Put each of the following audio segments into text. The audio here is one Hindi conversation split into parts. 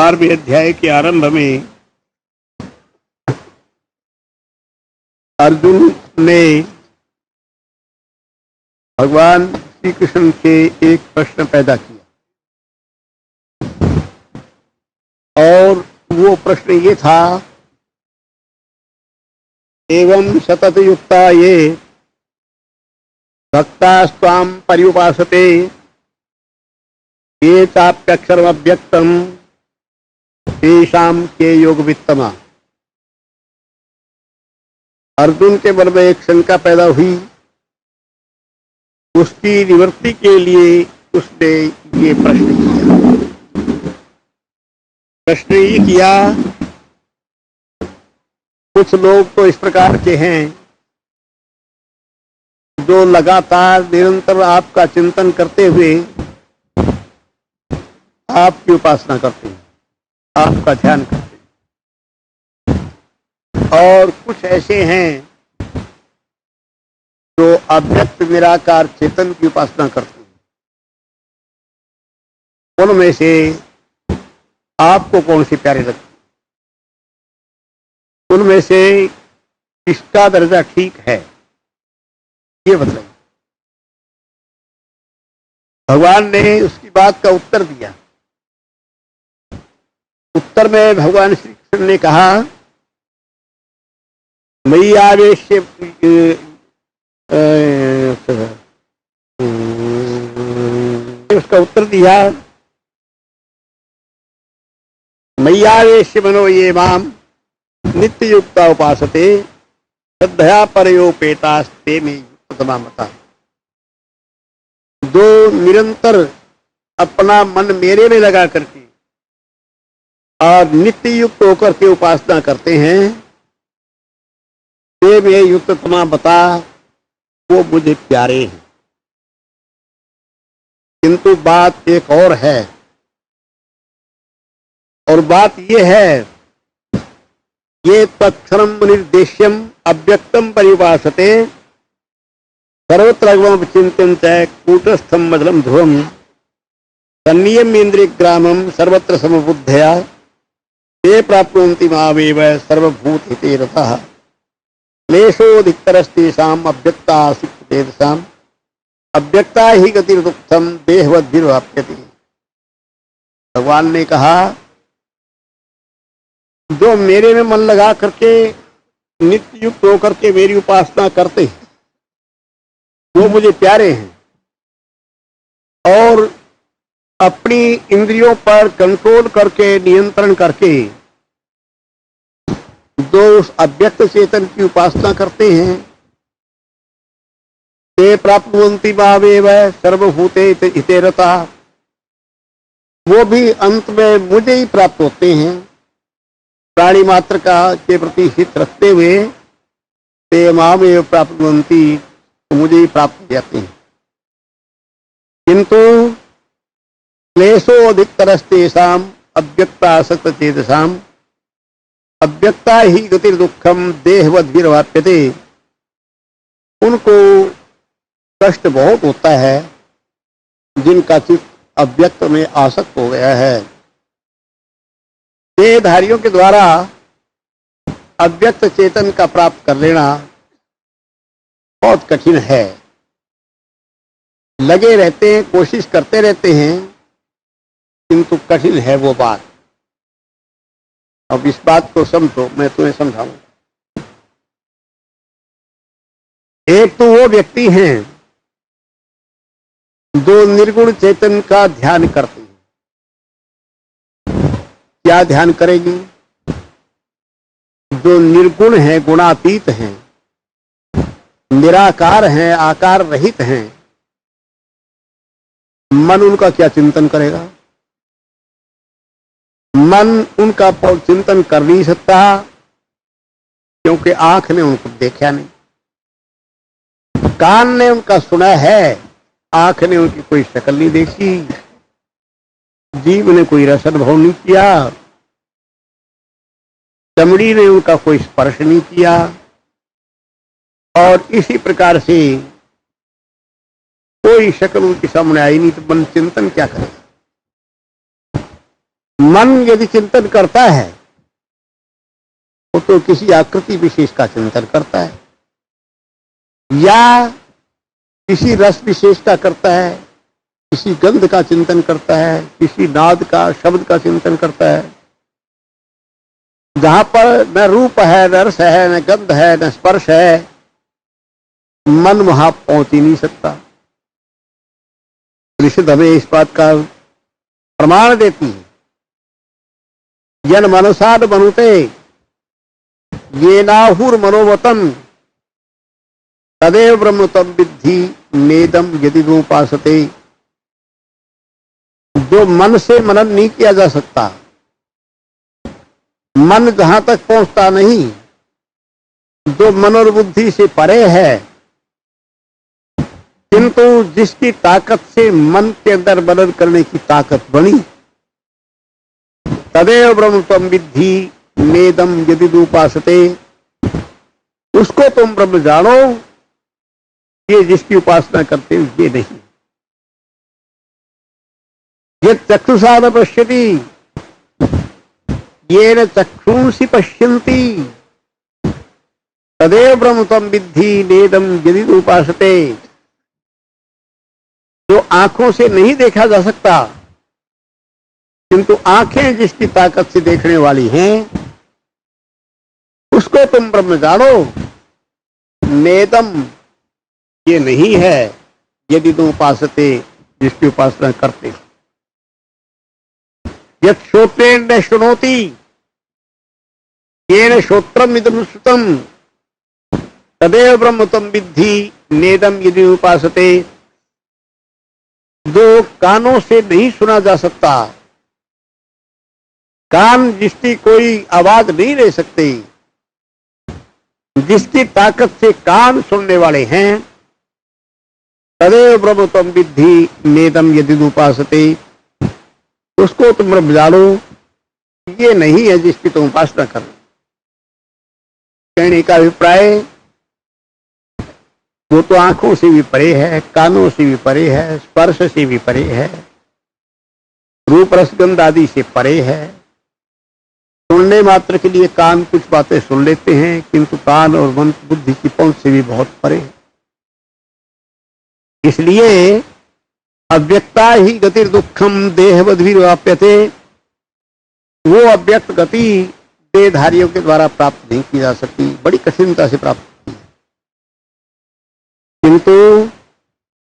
12वें अध्याय के आरंभ में अर्जुन ने भगवान श्री कृष्ण से एक प्रश्न पैदा किया और वो प्रश्न ये था, एवं सतत युक्ता ये भक्तास्त्वां पर्युपासते ये चाप्यक्षरमव्यक्तम् तेषां के योगवित्तमा। अर्जुन के मन में एक शंका पैदा हुई, उसकी निवृत्ति के लिए उसने ये प्रश्न किया। प्रश्न ये किया, कुछ लोग तो इस प्रकार के हैं जो लगातार निरंतर आपका चिंतन करते हुए आपकी उपासना करते हैं, आपका ध्यान करते हैं, और कुछ ऐसे हैं जो अव्यक्त निराकार चेतन की उपासना करते हैं। उनमें से आपको कौन सी प्यारे लगती, उनमें से किसका दर्जा ठीक है, ये बताइए। भगवान ने उसकी बात का उत्तर दिया। उत्तर में भगवान श्री कृष्ण ने कहा, मयि आवेश्य, उसका उत्तर दिया, मयि आवेश्य मनो ये माम नित्य युक्ता उपासते श्रद्धया परयोपेतास्ते में युक्ततमा मता। जो निरंतर अपना मन मेरे में लगा करके और नित्य युक्त होकर के उपासना करते हैं, वे में युक्ततमा बता, वो मुझे प्यारे हैं। किंतु बात एक और है, और बात ये है, ये तत्क्षरम निर्देश्यम अव्यक्तम परिभाषते सर्वत्र चिंतन च कूटस्थम मधुरम ध्रुवम तन्नियम इंद्रिय ग्रामम सर्वत्र समबुद्धया ते प्राप्नुवन्ति मामेव सर्वभूत हिते रतः क्लेशोऽधिकतरस्तेषाम् अव्यक्तासितेषाम् अव्यक्ता ही गतिर्दुःखम देहवद्भिर्वाप्यते। भगवान ने कहा, जो मेरे में मन लगा करके नित्य युक्त होकर के मेरी उपासना करते हैं, वो मुझे प्यारे हैं, और अपनी इंद्रियों पर कंट्रोल करके, नियंत्रण करके जो उस अव्यक्त चेतन की उपासना करते हैं, ते प्राप्नुवन्ति मामेव सर्वभूते हिते रताः, वो भी अंत में मुझे ही प्राप्त होते हैं। प्राणी मात्र का के प्रति हित रखते हुए ते मामेव प्राप्नुवन्ति, मुझे ही प्राप्त हो जाते हैं। किंतु क्लेशोऽधिकतरस्तेषाम् अव्यक्तासक्तचेतसाम् अव्यक्ता ही गतिर्दुःखम देहवद्भिर्वाप्यते। उनको कष्ट बहुत होता है जिनका चित्त अव्यक्त में आसक्त हो गया है। देहधारियों के द्वारा अव्यक्त चेतन का प्राप्त कर लेना बहुत कठिन है। लगे रहते हैं, कोशिश करते रहते हैं, किंतु कठिन है वो बात। अब इस बात को समझो, मैं तुम्हें समझाऊं। एक तो वो व्यक्ति हैं जो निर्गुण चेतन का ध्यान करते हैं। क्या ध्यान करेंगे? जो निर्गुण है, गुणातीत हैं, निराकार हैं, आकार रहित हैं, मन उनका क्या चिंतन करेगा? मन उनका चिंतन कर नहीं सकता, क्योंकि आंख ने उनको देखा नहीं, कान ने उनका सुना है, आंख ने उनकी कोई शक्ल नहीं देखी, जीभ ने कोई रस अनुभव नहीं किया, चमड़ी ने उनका कोई स्पर्श नहीं किया, और इसी प्रकार से कोई शक्ल उनके सामने आई नहीं, तो मन चिंतन क्या करेगा? मन यदि चिंतन करता है वो तो किसी आकृति विशेष का चिंतन करता है, या किसी रस विशेष का करता है, किसी गंध का चिंतन करता है, किसी नाद का, शब्द का चिंतन करता है। जहां पर न रूप है, न रस है, न गंध है, न स्पर्श है, मन वहां पहुंच ही नहीं सकता। परिषद हमें इस बात का प्रमाण देती है, यन मनसाद मनुते ये नाहुर मनोवतन तदेव ब्रह्म तम विद्धि नेदम यदि रूपासते। जो मन से मनन नहीं किया जा सकता, मन जहां तक पहुंचता नहीं, जो मन और बुद्धि से परे है, किंतु जिसकी ताकत से मन के अंदर मनन करने की ताकत बनी, तदेव ब्रह्म त्वं विद्धि नेदम यदि उपासते, उसको तुम ब्रह्म जानो, ये जिसकी उपासना करते हो ये नहीं। ये चक्षुषा न पश्यति ये न चक्षुंसि पश्यन्ति तदेव ब्रह्म त्वं विद्धि नेदम यदि उपासते। जो आंखों से नहीं देखा जा सकता, किंतु आंखें जिसकी ताकत से देखने वाली हैं, उसको तुम ब्रह्म जानो। नेदम ये नहीं है यदि तुम उपासते, जिसकी उपासना करते। यत् श्रोत्रेण न शृणोति येन श्रोत्रम इदं श्रुतम तदेव ब्रह्म त्वं विद्धि नेदम यदि उपासते। जो कानों से नहीं सुना जा सकता, कान जिसकी कोई आवाज नहीं ले सकते, जिसकी ताकत से कान सुनने वाले हैं, तदेव ब्रह्म त्वं विद्धि नेदम यदि उपासते। उसको तुम ब्रह्म जानो, ये नहीं है जिसकी तुम उपासना करो। कहने का अभिप्राय, वो तो आंखों से भी परे है, कानों से भी परे है, स्पर्श से भी परे है, रूप रसगंध आदि से परे है। सुनने मात्र के लिए कान कुछ बातें सुन लेते हैं, किंतु कान और मन बुद्धि की पहुंच से भी बहुत परे है। इसलिए अव्यक्ता ही गतिर दुखम देहवद्भिर्वाप्यते, वो अव्यक्त गति देहधारियों के द्वारा प्राप्त नहीं की जा सकती, बड़ी कठिनता से प्राप्त होती है। किंतु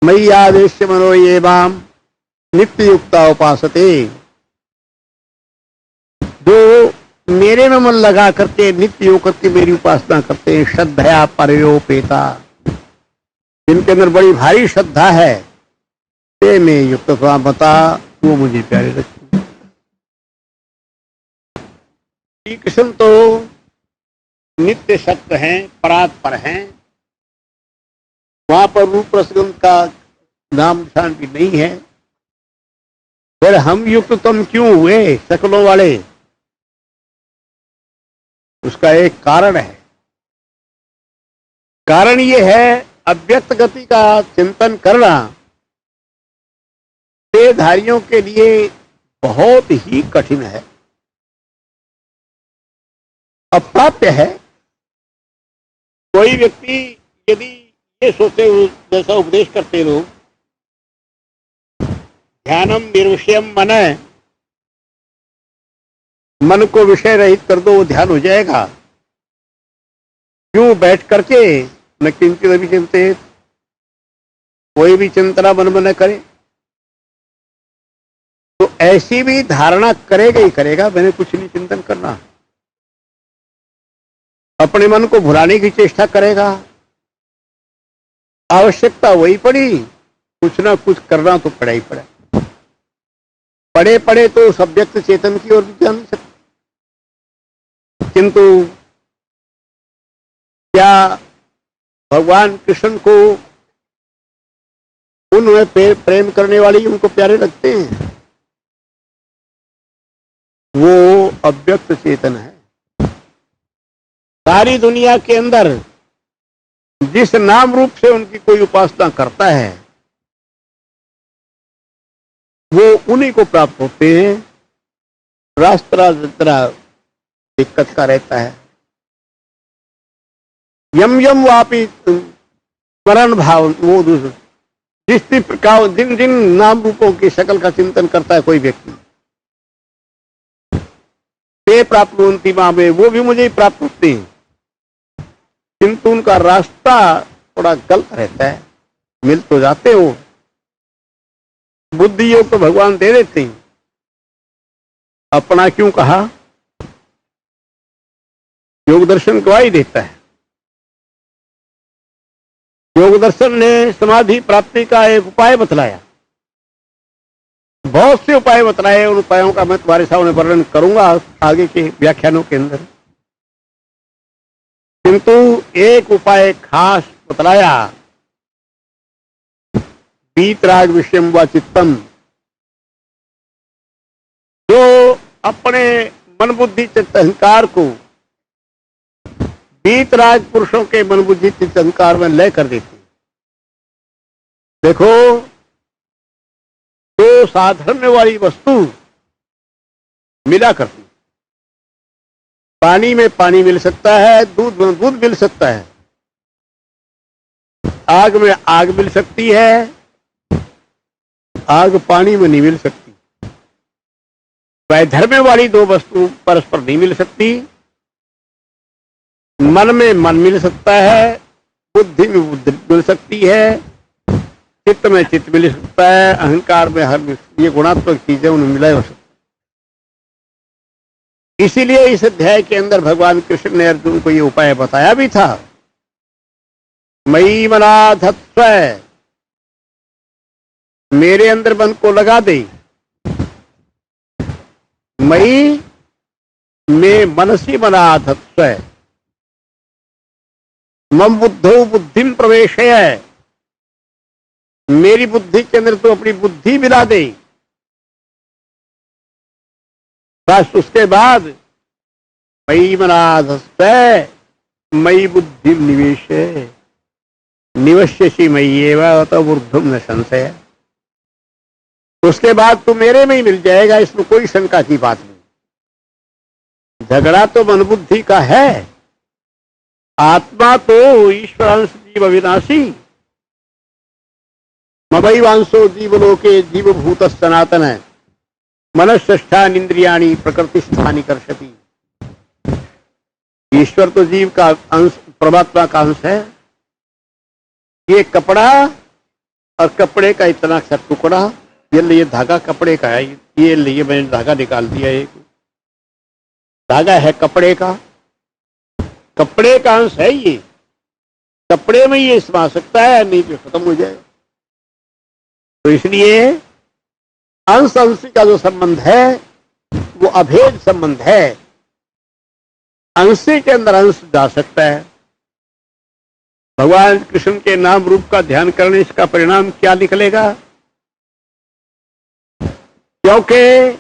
मयि आदेश्य मनो ये माम नित्य युक्ता उपासते। जो मेरे में मन लगा करके नित्य योग करके मेरी उपासना करते हैं, श्रद्धया परयोपेता, जिनके अंदर बड़ी भारी श्रद्धा है, ते में युक्त बता, वो मुझे प्यारे रखते। श्री कृष्ण तो नित्य सत्य हैं, परात्पर हैं, वहां पर रूप रसगंध का नाम निशान भी नहीं है। फिर हम युक्त तुम क्यों हुए शकलों वाले? उसका एक कारण है। कारण ये है, अव्यक्त गति का चिंतन करना देहधारियों के लिए बहुत ही कठिन है, अप्राप्य है। कोई व्यक्ति यदि ये सोचे, जैसा उपदेश करते लोग, ध्यानम निर्विषयम मन, मन को विषय रहित कर दो, वो ध्यान हो जाएगा। क्यों बैठ करके न किंचित अभी चिंतित, कोई भी चिंतना मन में न करे, तो ऐसी भी धारणा करेगा ही करेगा, मैंने कुछ नहीं चिंतन करना, अपने मन को भुलाने की चेष्टा करेगा। आवश्यकता वही पड़ी, कुछ ना कुछ करना तो पड़ा ही पड़ा। पड़े पड़े तो सब्जेक्ट चेतन की ओर भी जा नहीं सकते। किंतु क्या भगवान कृष्ण को उनमें प्रेम करने वाले ही उनको प्यारे लगते हैं? वो अव्यक्त चेतन है। सारी दुनिया के अंदर जिस नाम रूप से उनकी कोई उपासना करता है, वो उन्हीं को प्राप्त होते हैं रास्ता जरा दिक्कत का रहता है। यम यम वापी स्मरण भाव, वो जिस प्रकार जिन जिन नाम रूपों की शक्ल का चिंतन करता है कोई व्यक्ति, ते प्राप्त होती में, वो भी मुझे प्राप्त होते हैं, किंतु उनका रास्ता थोड़ा गलत रहता है। मिल तो जाते हो, बुद्धि योग तो भगवान दे देते हैं, अपना क्यों कहा? योग दर्शन गवाही देता है। योग दर्शन ने समाधि प्राप्ति का एक उपाय बतलाया, बहुत से उपाय बतलाए। उन उपायों का मैं तुम्हारे सामने वर्णन करूंगा आगे के व्याख्यानों के अंदर, किंतु एक उपाय खास बतलाया, वीतराग विषयम व चित्तम, जो अपने मन बुद्धि चित्त अहंकार को वीतराग पुरुषों के मन बुद्धि चित्त अहंकार में लय कर देती। देखो, तो साधर्म्य वाली वस्तु मिला करती, पानी में पानी मिल सकता है, दूध में दूध मिल सकता है, आग में आग मिल सकती है, आग पानी में नहीं मिल सकती। वैधर्म्य वाली दो वस्तु परस्पर नहीं मिल सकती। मन में मन मिल सकता है, बुद्धि में बुद्धि मिल सकती है, चित्त में चित्त मिल सकता है, अहंकार में हर, ये गुणात्मक चीजें उन्हें मिला हो सकती। इसीलिए इस अध्याय के अंदर भगवान कृष्ण ने अर्जुन को ये उपाय बताया भी था, मयि मनाधत्स्व, मेरे अंदर मन को लगा दे। मयि में मनसी मनाधत्स्व, मम बुद्धौ बुद्धिम प्रवेशय, मेरी बुद्धि के अंदर तो अपनी बुद्धि मिला दे। बस उसके बाद मयि मनाधत्स्व मयि बुद्धि निवेश, निवश्यसि मय्येव अतः ऊर्ध्वं न संशय। उसके बाद तू मेरे में ही मिल जाएगा, इसमें कोई शंका की बात नहीं। झगड़ा तो मन बुद्धि का है, आत्मा तो ईश्वरांश जीव अविनाशी, ममैवांशो जीवलोके जीवभूत सनातन है, मनःष्ठानि इंद्रियाणि प्रकृति स्थानि कर्षति। ईश्वर तो जीव का अंश, परमात्मा का अंश है। ये कपड़ा और कपड़े का इतना सा टुकड़ा, ये धागा कपड़े का है, ये मैंने धागा निकाल दिया, एक धागा है कपड़े का, कपड़े का अंश है ये, कपड़े में ये समा सकता है, नहीं तो खत्म हो जाएगा। तो इसलिए अंश अंश का जो संबंध है वो अभेद संबंध है, अंश के अंदर अंश जा सकता है। भगवान कृष्ण के नाम रूप का ध्यान करने इसका परिणाम क्या निकलेगा? क्योंकि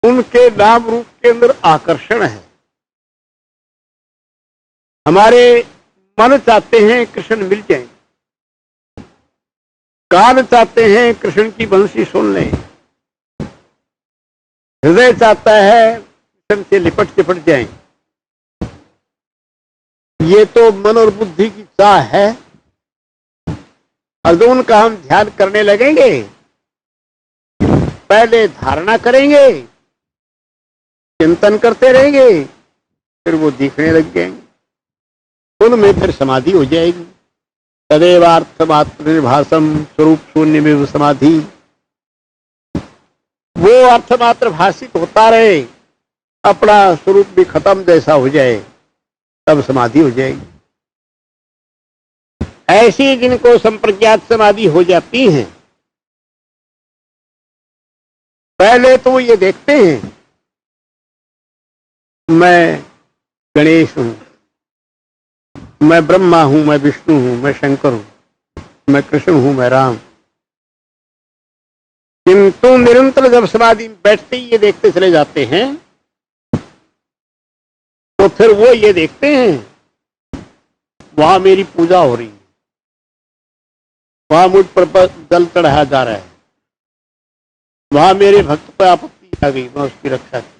उनके नाम रूप के अंदर आकर्षण है। हमारे मन चाहते हैं कृष्ण मिल जाए, कान चाहते हैं कृष्ण की बंसी सुन लें, हृदय चाहता है कृष्ण से लिपट चिपट जाएं। ये तो मन और बुद्धि की चाह है। और जो उनका हम ध्यान करने लगेंगे, पहले धारणा करेंगे, चिंतन करते रहेंगे, फिर वो दिखने लग जाएंगे, उनमें फिर समाधि हो जाएगी। तदेवार्थमात्र निर्भासम स्वरूप शून्य में समाधि, वो अर्थमात्र भाषित होता रहे, अपना स्वरूप भी खत्म जैसा हो जाए, तब समाधि हो जाएगी। ऐसी जिनको संप्रज्ञात समाधि हो जाती हैं, पहले तो ये देखते हैं मैं गणेश हूं, मैं ब्रह्मा हूं, मैं विष्णु हूं, मैं शंकर हूं, मैं कृष्ण हूं, मैं राम। किंतु निरंतर जब समाधि में बैठते ही ये देखते चले जाते हैं, तो फिर वो ये देखते हैं वहां मेरी पूजा हो रही है, वहां मुझ पर जल चढ़ाया जा रहा है, वहां मेरे भक्त पर आपत्ति आ गई, मैं उसकी रक्षा की।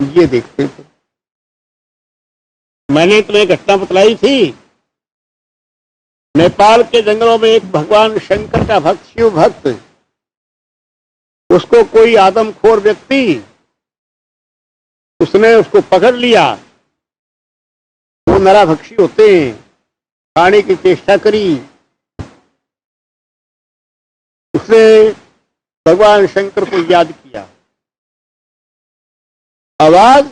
ये देखते थे। मैंने तुम्हें घटना बतलाई थी, नेपाल के जंगलों में एक भगवान शंकर का भक्त, शिव भक्त, उसको कोई आदमखोर व्यक्ति, उसने उसको पकड़ लिया। वो नराभक्षी होते हैं, खाने की चेष्टा करी। उसने भगवान शंकर को याद किया। आवाज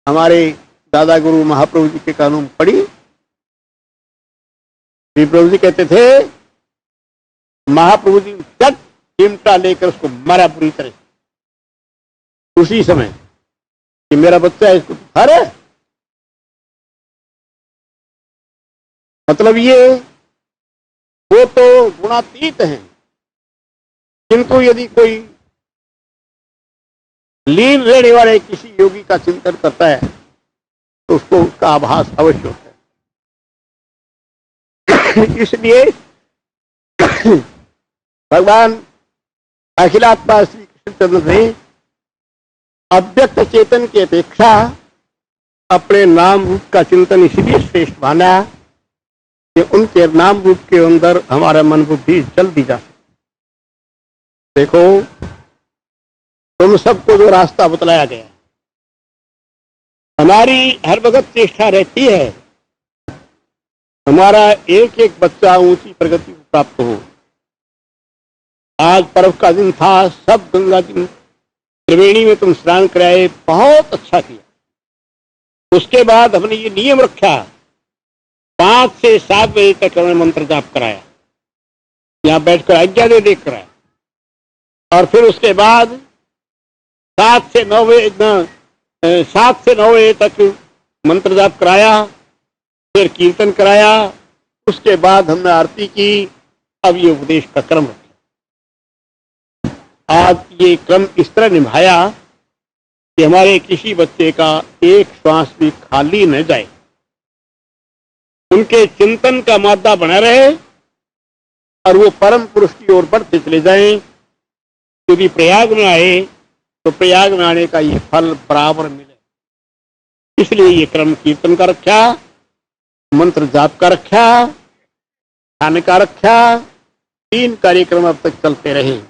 हमारे दादा गुरु महाप्रभु जी के कानों में पड़ी। श्री प्रभु जी कहते थे, महाप्रभु जी चट चिमटा लेकर उसको मारा पूरी तरह से उसी समय कि मेरा बच्चा है, इसको अरे मतलब ये वो तो गुणातीत हैं, किंतु यदि कोई लीन रहने वाले किसी योगी का चिंतन करता है तो उसको उसका आभास अवश्य होता है। इसलिए भगवान अखिलात्मा श्री कृष्णचंद्र ने अव्यक्त चेतन की अपेक्षा अपने नाम रूप का चिंतन इसलिए श्रेष्ठ माना कि उनके नाम रूप के अंदर हमारा मन बुद्धि चल दी जा सकती। देखो, तुम सबको जो रास्ता बतलाया गया, हमारी हर वक्त चेष्टा रहती है हमारा एक एक बच्चा ऊंची प्रगति को प्राप्त हो। आज पर्व का दिन था, सब गंगा की त्रिवेणी में तुम स्नान कराए, बहुत अच्छा किया। उसके बाद हमने ये नियम रखा, 5 से 7 बजे तक हमने मंत्र जाप कराया, यहां बैठकर आज्ञा दे देख कराया। और फिर उसके बाद 7 से 9 बजे तक मंत्र जाप कराया, फिर कीर्तन कराया। उसके बाद हमने आरती की। अब ये उपदेश का क्रम रखा। आज ये क्रम इस तरह निभाया कि हमारे किसी बच्चे का एक श्वास भी खाली न जाए, उनके चिंतन का मादा बना रहे और वो परम पुरुष की ओर बढ़ते चले जाएं। यदि प्रयाग में आए तो प्रयाग में आने का ये फल बराबर मिले। इसलिए ये क्रम कीर्तन का रखा, मंत्र जाप का रखा, खाने का रखा। 3 कार्यक्रम अब तक चलते रहे।